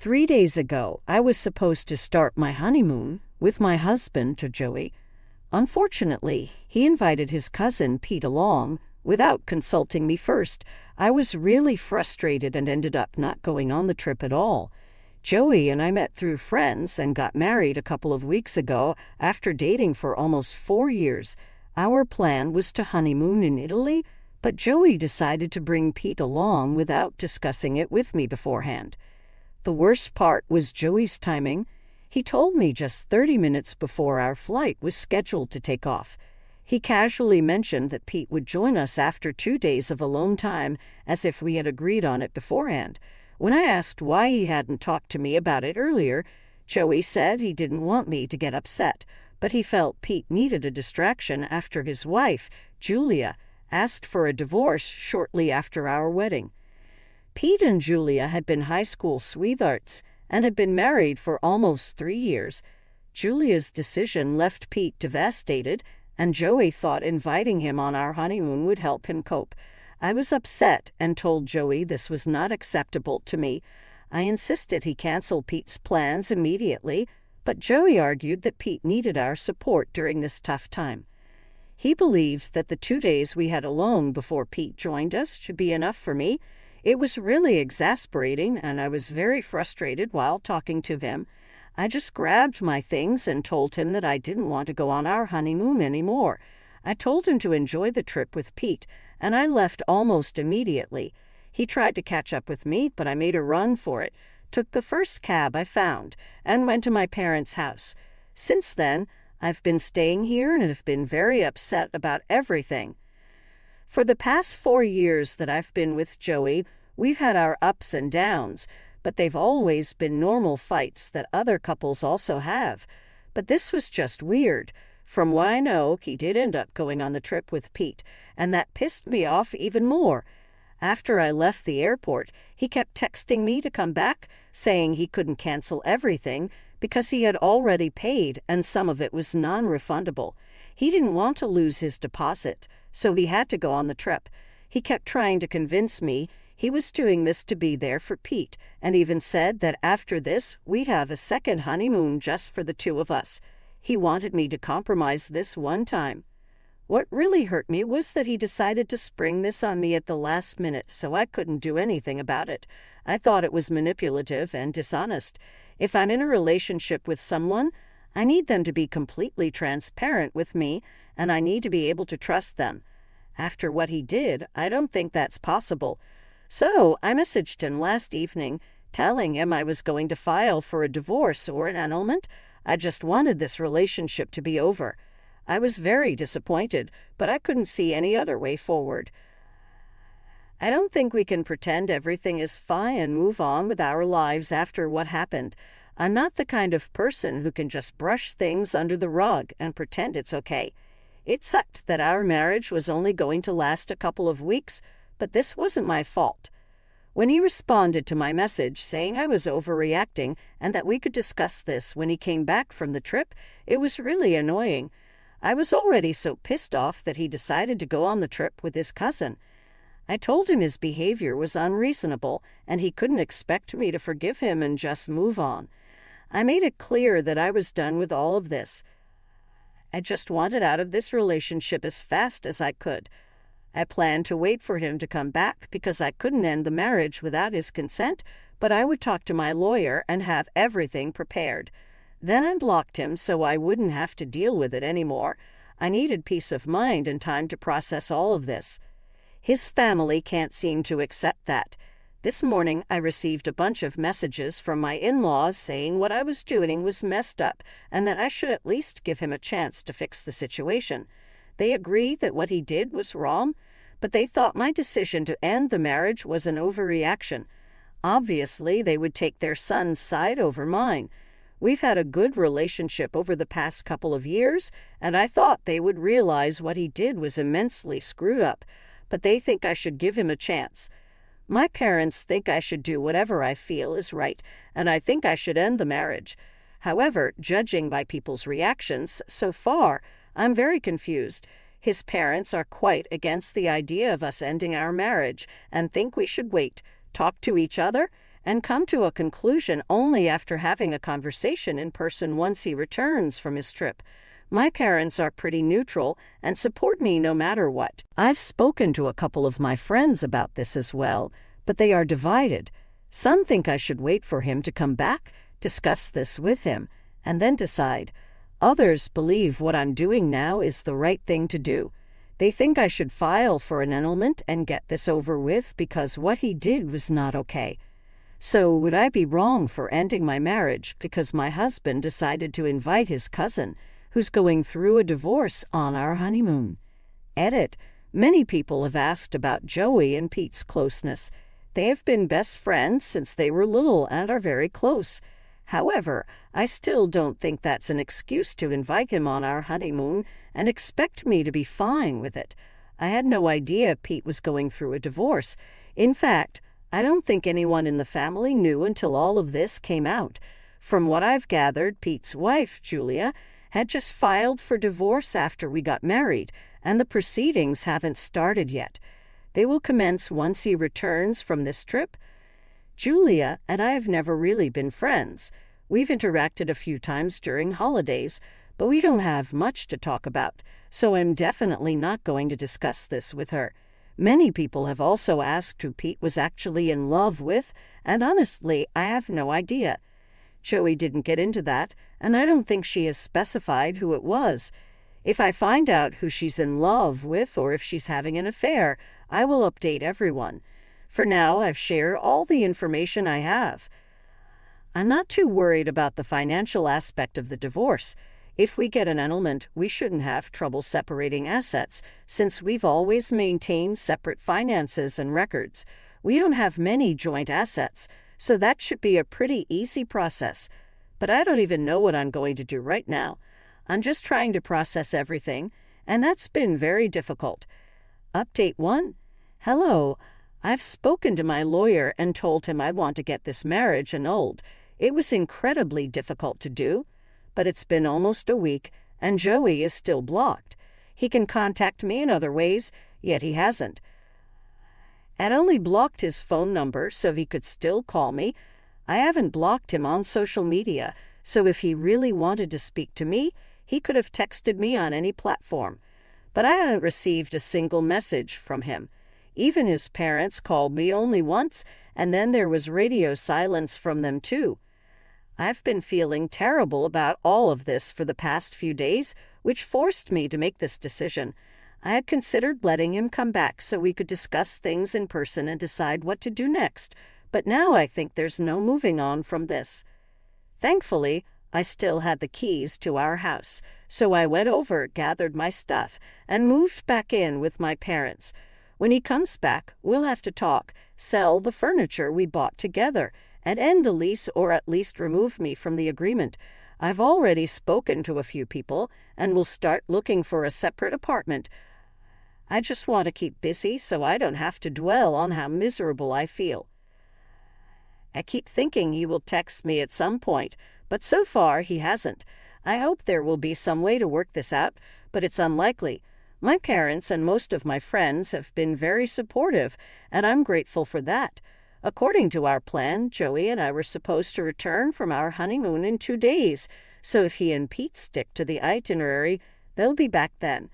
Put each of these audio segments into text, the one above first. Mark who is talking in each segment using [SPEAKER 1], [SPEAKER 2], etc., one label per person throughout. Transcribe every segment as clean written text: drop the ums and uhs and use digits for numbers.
[SPEAKER 1] 3 days ago, I was supposed to start my honeymoon with my husband, Joey. Unfortunately, he invited his cousin Pete along without consulting me first. I was really frustrated and ended up not going on the trip at all. Joey and I met through friends and got married a couple of weeks ago after dating for almost 4 years. Our plan was to honeymoon in Italy, but Joey decided to bring Pete along without discussing it with me beforehand. The worst part was Joey's timing. He told me just 30 minutes before our flight was scheduled to take off. He casually mentioned that Pete would join us after 2 days of alone time, as if we had agreed on it beforehand. When I asked why he hadn't talked to me about it earlier, Joey said he didn't want me to get upset, but he felt Pete needed a distraction after his wife, Julia, asked for a divorce shortly after our wedding. Pete and Julia had been high school sweethearts and had been married for almost 3 years. Julia's decision left Pete devastated, and Joey thought inviting him on our honeymoon would help him cope. I was upset and told Joey this was not acceptable to me. I insisted he cancel Pete's plans immediately, but Joey argued that Pete needed our support during this tough time. He believed that the 2 days we had alone before Pete joined us should be enough for me. It was really exasperating, and I was very frustrated while talking to him. I just grabbed my things and told him that I didn't want to go on our honeymoon anymore. I told him to enjoy the trip with Pete, and I left almost immediately. He tried to catch up with me, but I made a run for it, took the first cab I found, and went to my parents' house. Since then, I've been staying here and have been very upset about everything. For the past 4 years that I've been with Joey, we've had our ups and downs, but they've always been normal fights that other couples also have. But this was just weird. From what I know, he did end up going on the trip with Pete, and that pissed me off even more. After I left the airport, he kept texting me to come back, saying he couldn't cancel everything because he had already paid and some of it was non-refundable. He didn't want to lose his deposit, so he had to go on the trip. He kept trying to convince me he was doing this to be there for Pete, and even said that after this we'd have a second honeymoon just for the two of us. He wanted me to compromise this one time. What really hurt me was that he decided to spring this on me at the last minute, so I couldn't do anything about it. I thought it was manipulative and dishonest. If I'm in a relationship with someone, I need them to be completely transparent with me, and I need to be able to trust them. After what he did, I don't think that's possible. So I messaged him last evening, telling him I was going to file for a divorce or an annulment. I just wanted this relationship to be over. I was very disappointed, but I couldn't see any other way forward. I don't think we can pretend everything is fine and move on with our lives after what happened. I'm not the kind of person who can just brush things under the rug and pretend it's okay. It sucked that our marriage was only going to last a couple of weeks, but this wasn't my fault. When he responded to my message saying I was overreacting and that we could discuss this when he came back from the trip, it was really annoying. I was already so pissed off that he decided to go on the trip with his cousin. I told him his behavior was unreasonable and he couldn't expect me to forgive him and just move on. I made it clear that I was done with all of this. I just wanted out of this relationship as fast as I could. I planned to wait for him to come back because I couldn't end the marriage without his consent, but I would talk to my lawyer and have everything prepared. Then I blocked him so I wouldn't have to deal with it anymore. I needed peace of mind and time to process all of this. His family can't seem to accept that. This morning I received a bunch of messages from my in-laws saying what I was doing was messed up and that I should at least give him a chance to fix the situation. They agree that what he did was wrong, but they thought my decision to end the marriage was an overreaction. Obviously, they would take their son's side over mine. We've had a good relationship over the past couple of years, and I thought they would realize what he did was immensely screwed up, but they think I should give him a chance. My parents think I should do whatever I feel is right, and I think I should end the marriage. However, judging by people's reactions so far, I'm very confused. His parents are quite against the idea of us ending our marriage and think we should wait, talk to each other, and come to a conclusion only after having a conversation in person once he returns from his trip. My parents are pretty neutral and support me no matter what. I've spoken to a couple of my friends about this as well, but they are divided. Some think I should wait for him to come back, discuss this with him, and then decide. Others believe what I'm doing now is the right thing to do. They think I should file for an annulment and get this over with because what he did was not okay. So would I be wrong for ending my marriage because my husband decided to invite his cousin, who's going through a divorce, on our honeymoon? Edit. Many people have asked about Joey and Pete's closeness. They have been best friends since they were little and are very close. However, I still don't think that's an excuse to invite him on our honeymoon and expect me to be fine with it. I had no idea Pete was going through a divorce. In fact, I don't think anyone in the family knew until all of this came out. From what I've gathered, Pete's wife, Julia, had just filed for divorce after we got married, and the proceedings haven't started yet. They will commence once he returns from this trip. Julia and I have never really been friends. We've interacted a few times during holidays, but we don't have much to talk about, so I'm definitely not going to discuss this with her. Many people have also asked who Pete was actually in love with, and honestly, I have no idea. Joey didn't get into that, and I don't think she has specified who it was. If I find out who she's in love with or if she's having an affair, I will update everyone. For now, I've shared all the information I have. I'm not too worried about the financial aspect of the divorce. If we get an annulment, we shouldn't have trouble separating assets, since we've always maintained separate finances and records. We don't have many joint assets, so that should be a pretty easy process. But I don't even know what I'm going to do right now. I'm just trying to process everything, and that's been very difficult. Update 1. Hello. I've spoken to my lawyer and told him I want to get this marriage annulled. It was incredibly difficult to do, but it's been almost a week, and Joey is still blocked. He can contact me in other ways, yet he hasn't. I'd only blocked his phone number so he could still call me. I haven't blocked him on social media, so if he really wanted to speak to me, he could have texted me on any platform. But I haven't received a single message from him. Even his parents called me only once, and then there was radio silence from them too. I've been feeling terrible about all of this for the past few days, which forced me to make this decision. I had considered letting him come back so we could discuss things in person and decide what to do next, but now I think there's no moving on from this. Thankfully, I still had the keys to our house, so I went over, gathered my stuff, and moved back in with my parents. When he comes back, we'll have to talk, sell the furniture we bought together, and end the lease or at least remove me from the agreement. I've already spoken to a few people and will start looking for a separate apartment. I just want to keep busy so I don't have to dwell on how miserable I feel. I keep thinking he will text me at some point, but so far he hasn't. I hope there will be some way to work this out, but it's unlikely. My parents and most of my friends have been very supportive, and I'm grateful for that. According to our plan, Joey and I were supposed to return from our honeymoon in 2 days, so if he and Pete stick to the itinerary, they'll be back then.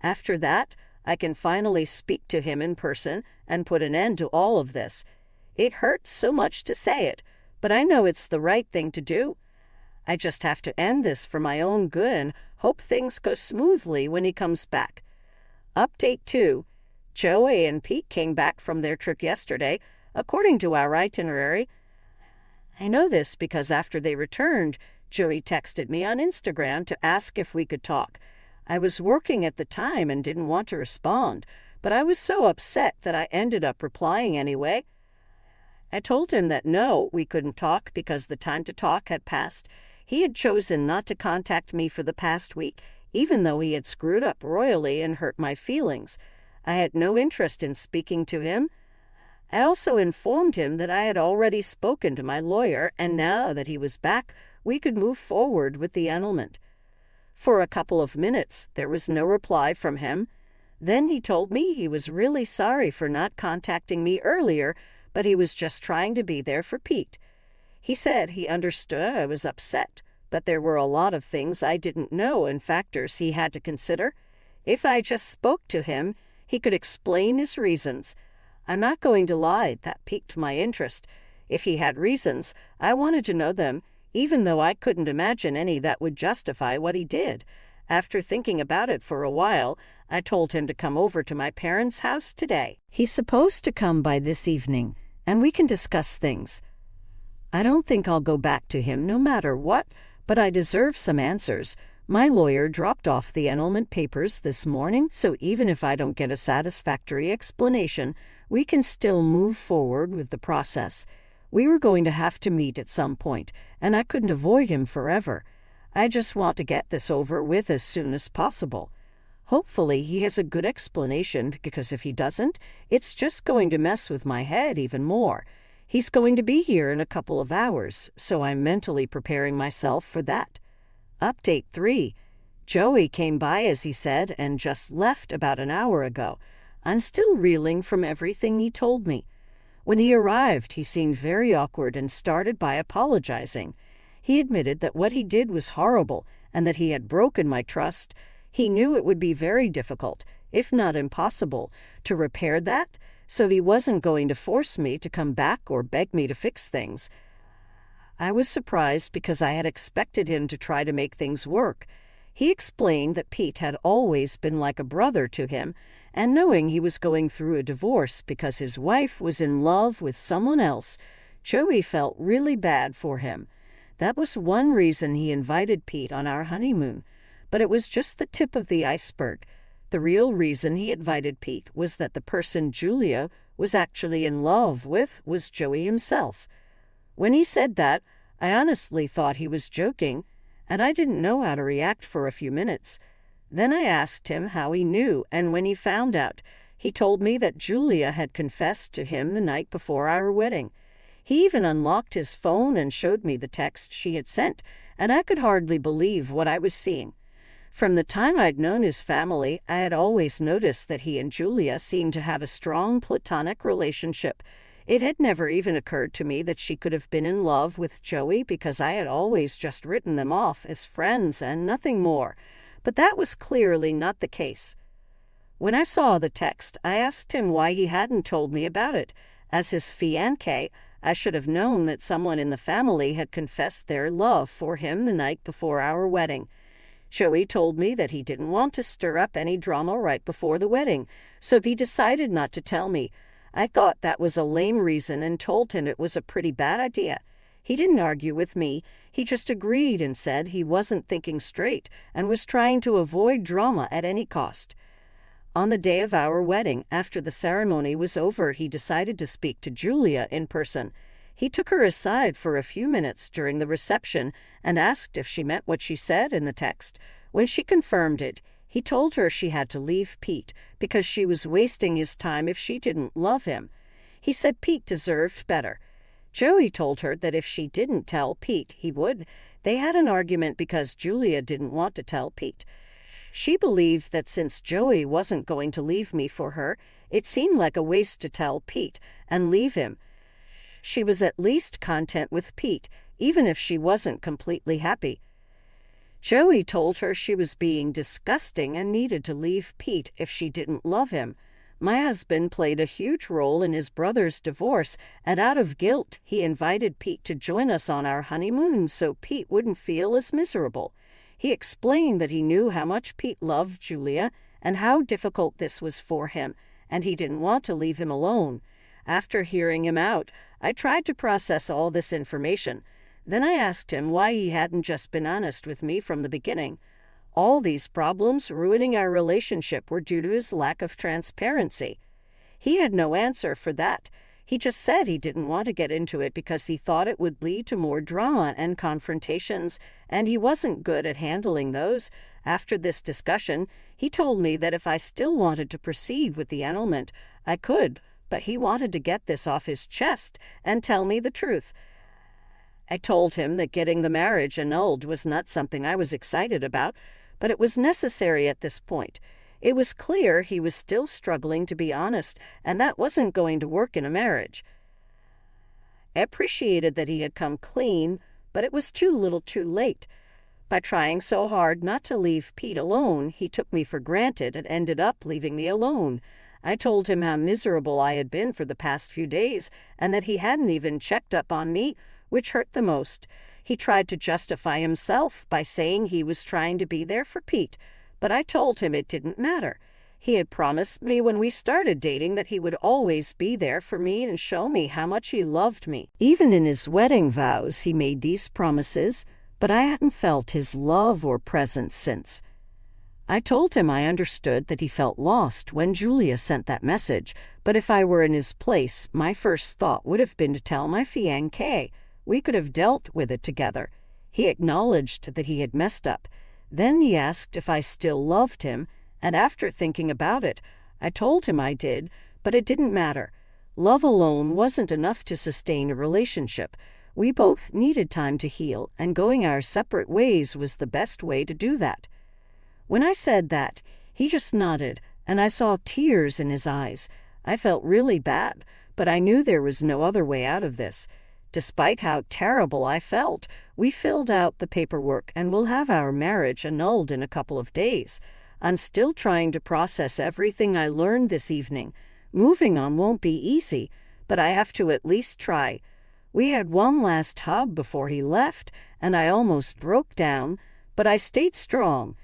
[SPEAKER 1] After that, I can finally speak to him in person and put an end to all of this. It hurts so much to say it, but I know it's the right thing to do. I just have to end this for my own good and hope things go smoothly when he comes back. Update 2. Joey and Pete came back from their trip yesterday, according to our itinerary. I know this because after they returned, Joey texted me on Instagram to ask if we could talk. I was working at the time and didn't want to respond, but I was so upset that I ended up replying anyway. I told him that no, we couldn't talk because the time to talk had passed. He had chosen not to contact me for the past week, even though he had screwed up royally and hurt my feelings. I had no interest in speaking to him. I also informed him that I had already spoken to my lawyer, and now that he was back, we could move forward with the annulment. For a couple of minutes, there was no reply from him. Then he told me he was really sorry for not contacting me earlier, but he was just trying to be there for Pete. He said he understood I was upset, but there were a lot of things I didn't know and factors he had to consider. If I just spoke to him, he could explain his reasons. I'm not going to lie, that piqued my interest. If he had reasons, I wanted to know them, even though I couldn't imagine any that would justify what he did. After thinking about it for a while, I told him to come over to my parents' house today. He's supposed to come by this evening, and we can discuss things. I don't think I'll go back to him no matter what, but I deserve some answers. My lawyer dropped off the annulment papers this morning, so even if I don't get a satisfactory explanation, we can still move forward with the process. We were going to have to meet at some point, and I couldn't avoid him forever. I just want to get this over with as soon as possible. Hopefully he has a good explanation, because if he doesn't, it's just going to mess with my head even more. He's going to be here in a couple of hours, so I'm mentally preparing myself for that. Update 3. Joey came by as he said and just left about an hour ago. I'm still reeling from everything he told me. When he arrived, he seemed very awkward and started by apologizing. He admitted that what he did was horrible and that he had broken my trust. He knew it would be very difficult, if not impossible, to repair that, so he wasn't going to force me to come back or beg me to fix things. I was surprised because I had expected him to try to make things work. He explained that Pete had always been like a brother to him, and knowing he was going through a divorce because his wife was in love with someone else, Joey felt really bad for him. That was one reason he invited Pete on our honeymoon, but it was just the tip of the iceberg. The real reason he invited Pete was that the person Julia was actually in love with was Joey himself. When he said that, I honestly thought he was joking, and I didn't know how to react for a few minutes. Then I asked him how he knew, and when he found out, he told me that Julia had confessed to him the night before our wedding. He even unlocked his phone and showed me the text she had sent, and I could hardly believe what I was seeing. From the time I'd known his family, I had always noticed that he and Julia seemed to have a strong platonic relationship. It had never even occurred to me that she could have been in love with Joey because I had always just written them off as friends and nothing more. But that was clearly not the case. When I saw the text, I asked him why he hadn't told me about it. As his fiancé, I should have known that someone in the family had confessed their love for him the night before our wedding. Joey told me that he didn't want to stir up any drama right before the wedding, so he decided not to tell me. I thought that was a lame reason and told him it was a pretty bad idea. He didn't argue with me. He just agreed and said he wasn't thinking straight and was trying to avoid drama at any cost. On the day of our wedding, after the ceremony was over, he decided to speak to Julia in person. He took her aside for a few minutes during the reception and asked if she meant what she said in the text. When she confirmed it, he told her she had to leave Pete because she was wasting his time if she didn't love him. He said Pete deserved better. Joey told her that if she didn't tell Pete, he would. They had an argument because Julia didn't want to tell Pete. She believed that since Joey wasn't going to leave me for her, it seemed like a waste to tell Pete and leave him. She was at least content with Pete, even if she wasn't completely happy. Joey told her she was being disgusting and needed to leave Pete if she didn't love him. My husband played a huge role in his brother's divorce, and out of guilt, he invited Pete to join us on our honeymoon so Pete wouldn't feel as miserable. He explained that he knew how much Pete loved Julia and how difficult this was for him, and he didn't want to leave him alone. After hearing him out, I tried to process all this information. Then I asked him why he hadn't just been honest with me from the beginning. All these problems ruining our relationship were due to his lack of transparency. He had no answer for that. He just said he didn't want to get into it because he thought it would lead to more drama and confrontations, and he wasn't good at handling those. After this discussion, he told me that if I still wanted to proceed with the annulment, I could, but he wanted to get this off his chest and tell me the truth. I told him that getting the marriage annulled was not something I was excited about, but it was necessary at this point. It was clear he was still struggling to be honest, and that wasn't going to work in a marriage. I appreciated that he had come clean, but it was too little too late. By trying so hard not to leave Pete alone, he took me for granted and ended up leaving me alone. I told him how miserable I had been for the past few days and that he hadn't even checked up on me, which hurt the most. He tried to justify himself by saying he was trying to be there for Pete, but I told him it didn't matter. He had promised me when we started dating that he would always be there for me and show me how much he loved me. Even in his wedding vows, he made these promises, but I hadn't felt his love or presence since. I told him I understood that he felt lost when Julia sent that message, but if I were in his place, my first thought would have been to tell my fiancé. We could have dealt with it together. He acknowledged that he had messed up. Then he asked if I still loved him, and after thinking about it, I told him I did, but it didn't matter. Love alone wasn't enough to sustain a relationship. We both needed time to heal, and going our separate ways was the best way to do that. When I said that, he just nodded, and I saw tears in his eyes. I felt really bad, but I knew there was no other way out of this. Despite how terrible I felt, we filled out the paperwork and will have our marriage annulled in a couple of days. I'm still trying to process everything I learned this evening. Moving on won't be easy, but I have to at least try. We had one last hug before he left, and I almost broke down, but I stayed strong.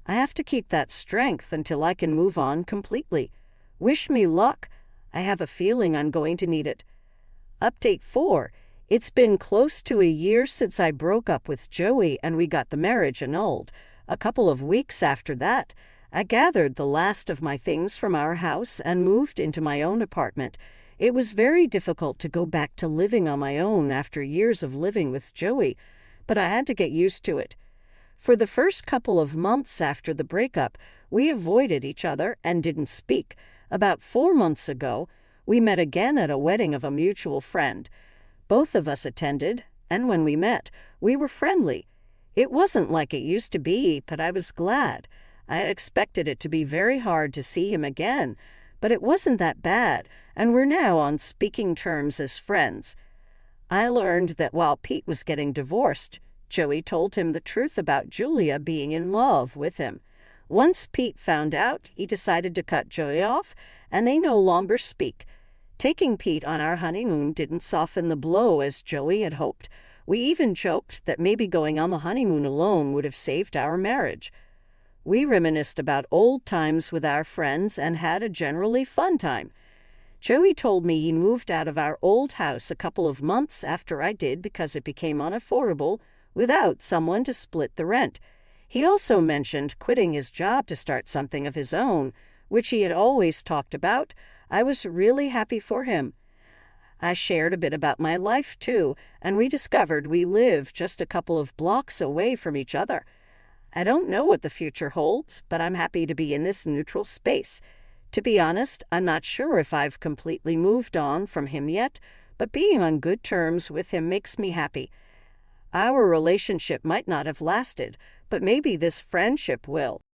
[SPEAKER 1] I have to keep that strength until I can move on completely. Wish me luck. I have a feeling I'm going to need it. Update 4. It's been close to a year since I broke up with Joey and we got the marriage annulled. A couple of weeks after that, I gathered the last of my things from our house and moved into my own apartment. It was very difficult to go back to living on my own after years of living with Joey, but I had to get used to it. For the first couple of months after the breakup, we avoided each other and didn't speak. About 4 months ago, we met again at a wedding of a mutual friend. Both of us attended, and when we met, we were friendly. It wasn't like it used to be, but I was glad. I had expected it to be very hard to see him again, but it wasn't that bad, and we're now on speaking terms as friends. I learned that while Pete was getting divorced, Joey told him the truth about Julia being in love with him. Once Pete found out, he decided to cut Joey off, and they no longer speak. Taking Pete on our honeymoon didn't soften the blow as Joey had hoped. We even joked that maybe going on the honeymoon alone would have saved our marriage. We reminisced about old times with our friends and had a generally fun time. Joey told me he moved out of our old house a couple of months after I did because it became unaffordable without someone to split the rent. He also mentioned quitting his job to start something of his own, which he had always talked about. I was really happy for him. I shared a bit about my life, too, and we discovered we live just a couple of blocks away from each other. I don't know what the future holds, but I'm happy to be in this neutral space. To be honest, I'm not sure if I've completely moved on from him yet, but being on good terms with him makes me happy. Our relationship might not have lasted, but maybe this friendship will.